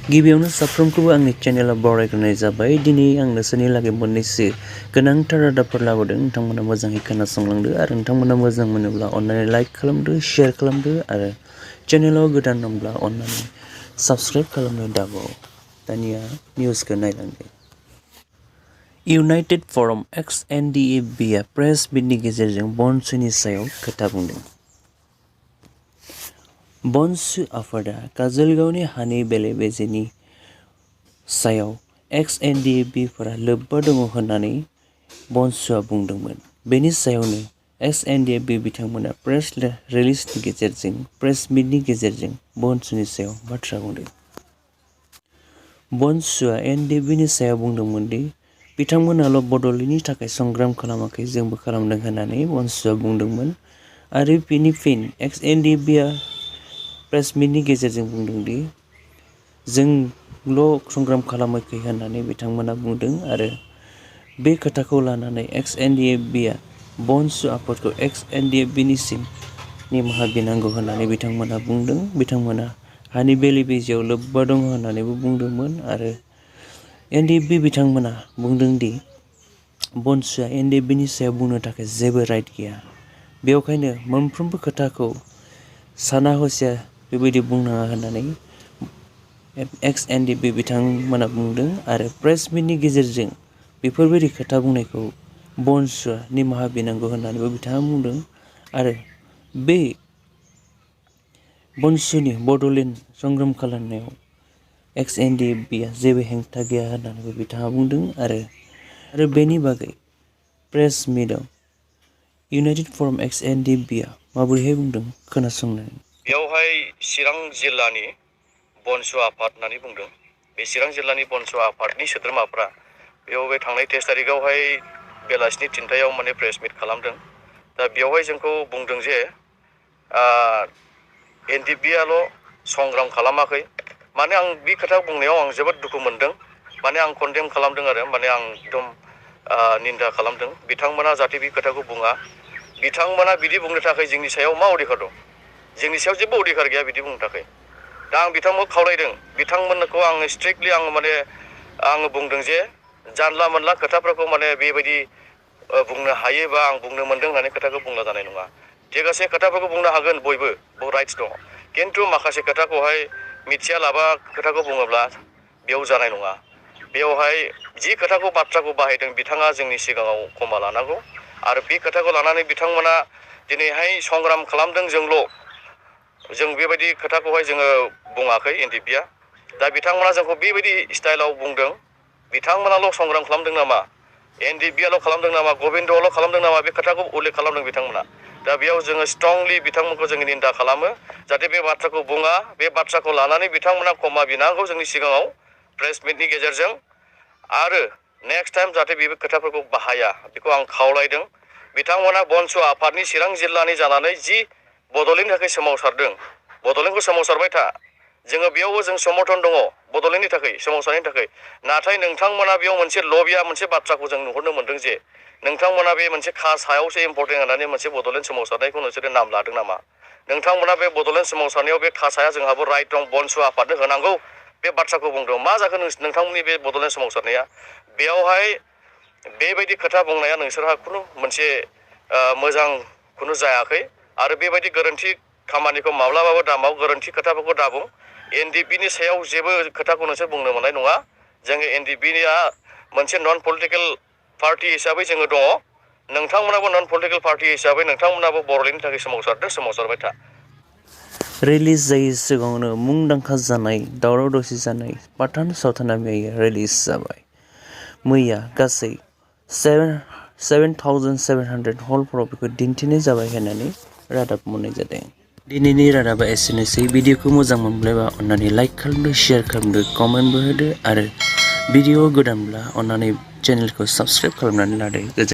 गिबियावनो साफ्रोमखौबो आंनि चेनेलाव बरायग्रोनाय जाबाय। दिनै आं नोंसोरनि लागै मोननैसो गोनांथार रादाबफोर लाबोदों। नोंथांमोना मोजाङै खोनासंलांदो आरो नोंथांमोना मोजां मोनोब्ला अन्नानै लाइक खालामदो, शेयार खालामदो आरो चेनेलाव गोदान दंब्ला अन्नानै साबस्क्राइब खालामनो दाबाव। दानिया निउसखौ नायलांदो। इउनाइटेड फरम एक्स NDFB आ प्रेस मिटनि गेजेरजों बनसुनि सायाव खोथा बुंदों। बनसु आफादा काजोलगावनि हानि बेले-बेजेनि सायाव एक्स NDFB फोरा लोब्बा दङ होननानै बनसुआ बुंदोंमोन। बेनि सायावनो एक्स NDFB बिथांमोना प्रेस रिलिजनि गेजेरजों प्रेस मिटनि गेजेरजों बनसुनि सायाव बाथ्रा बुंदों। बनसुआ NDFBनि सायाव बुंदोंमोन दि बिथांमोनाल' बड'लेण्डनि थाखाय संग्राम खालामाखै, जोंबो खालामदों होननानै बनसुआ बुंदोंमोन। आरो बेनि फिन एक्स NDFB आ प्रेस मिटनि गेजेरजों बुंदों दि जोंल' संग्राम खालामाखै होननानै बिथांमोना बुंदों आरो बे खोथाखौ लानानै एक्स NDFB आ बनसु आफादखौ एक्स NDFB निमाहा बिनांगौ होननानै बिथांमोना बुंदों। बिथांमोना हानि बेले-बेजेआव लोब्बा दङ होननानैबो बुंदोंमोन आरो NDFB बिथांमोना बुंदों दि बनसुआ NDFBनि सायाव बुंनो थाखाय जेबो राइट गैया। बेवखायनो मोनफ्रोमबो खोथाखौ साना हसिया बेबायदि बुंनाङा होननानै एक्स NDFB बिथांमोना बुंदों आरो प्रेस मिटनि गेजेरजों बेफोरबायदि खोथा बुंनायखौ बनसुआ निमाहा बिनांगौ होननानैबो बिथाङा बुंदों आरो बे बनसुनि बड'लेण्ड संग्राम खालामनायाव एक्स NDFB आ जेबो हेंथा गैया होननानैबो बिथाङा बुंदों आरो बेनि बागै प्रेस मिटआव इउनाइटेड फरम एक्स NDFB आ माबोरैहाय बुंदों खोनासंनो। बेवहाय चिरां जिल्लानि बनसु आफाद होननानै बुंदों। बे चिरां जिल्लानि बनसु आफादनि सोद्रोमाफ्रा बेयाव बे थांनाय 23 तारिखआवहाय बेलासिनि 3टायाव माने प्रेस मिट खालामदों। दा बेवहाय जोंखौ बुंदों जे NDFB आल' संग्राम खालामाखै। माने आं बे खोथा बुंनायाव आं जोबोद दुखु मोनदों। माने आं कन्डेम खालामदों आरो माने आं एकदम निन्दा खालामदों। बिथांमोना जाहाथे बे खोथाखौ बुङा। बिथांमोना बिदि बुंनो थाखाय जोंनि सायाव मा अधिकार दं? जोंनि सायाव जेबो अधिकार गैया बिदि बुंनो थाखाय। दा आं बिथांमोनखौ खावलायदों, बिथांमोनखौ आङो स्ट्रिक्टलि आङो बुंदों जे जानला मोनला खोथाफोरखौ माने बेबायदि बुंनो हायोबा आं बुंनो मोनदों होननानै खोथाखौ बुंला जानाय नङा। थिगासे खोथाफोरखौ बुंनो हागोन बयबो राइट्स दङ। खिन्थु माखासे खोथाखौहाय मिथिया लाबा खोथाखौ बुङोब्ला बेयाव जानाय नङा। बेवहाय जि खोथाखौ बाथ्राखौ बाहायदों बिथाङा जोंनि सिगाङाव क्षमा लानांगौ आरो बे खोथाखौ लानानै बिथांमोना दिनैहाय संग्राम खालामदों जों बेबायदि खोथाखौहाय जोङो बुङाखै NDFB आ। दा बिथांमोना जोंखौ बेबायदि स्टाइलाव बुंदों। बिथांमोनाल' संग्राम खालामदों नामा? NDFB आल' खालामदों नामा? गबिन्दआल' खालामदों नामा? बे खोथाखौ उल्लेख खालामदों बिथांमोना। दा बेयाव जोङो स्ट्रंलि बिथांमोनखौ जोङो निन्दा खालामो। जाहाथे बे बाथ्राखौ बुङा, बे बाथ्राखौ लानानै बिथांमोना क्षमा बिनांगौ जोंनि सिगाङाव प्रेस मिटनि गेजेरजों। आरो नेक्स्ट टाइम जाहाथे बे खोथाफोरखौ बाहाया बेखौ आं खावलायदों। बिथांमोना बनसु आफादनि चिरां जिल्लानि जानानै जि बड'लेण्डनि थाखाय सोमावसारदों, बड'लेण्डखौ सोमावसारबाय था। जोङो बेयावबो जों समर्थन दङ बड'लेण्डनि थाखाय सोमावसारनायनि थाखाय। नाथाय नोंथांमोना बेयाव मोनसे लबिया मोनसे बाथ्राखौ जों नुहुरनो मोनदों जे नोंथांमोना बे मोनसे सायावसो इम्पर्टेन्ट होननानै मोनसे बड'लेण्ड सोमावसारनायखौ नोंसोरो नाम लादों नामा? नोंथांमोना बे बड'लेण्ड सोमावसारनायाव बे साया जोंहाबो राइट दं, बनसु आफादनो होनांगौ बे बाथ्राखौ बुंदों। मा जाखो नोंथांमोननि बे बड'लेण्ड सोमावसारनाया? बेयावहाय बेबायदि खोथा बुंनाया नोंसोरहा खुनु मोनसे मोजां खुनु जायाखै आरो बेबायदि गोरोन्थि खामानिखौ माब्लाबाबो दामाव, गोरोन्थि खोथाफोरखौ दाबुं। NDFBनि सायाव जेबो खोथाखौ नोंसोर बुंनो मोननाय नङा। जोङो NDFBआ मोनसे नन पलिटिकेल पार्टि हिसाबै जोङो दङ। नोंथांमोनाबो नन पलिटिकेल पार्टि हिसाबै नोंथांमोनाबो बड'लेण्डनि थाखाय सोमावसारदों, सोमावसारबाय था। रिलिज जायै सिगाङावनो मुंदांखा जानाय दावराव दावसि जानाय पाठान सावथुना मैया रिलिज जाबाय। मैया गासै 7,700 हलफोराव बेखौ दिन्थिनाय जाबाय होननानै रादाब मोननाय जादों। दिनैनि रादाबा एसेनोसै। भिडिअखौ मोजां मोनब्ला अन्नानै लाइक खालामदो, शेयार खालामदो, कमेन्टबो होदो आरो भिडिअ गोदानब्ला अन्नानै चेनेलखौ साबस्क्राइब खालामनानै लादो।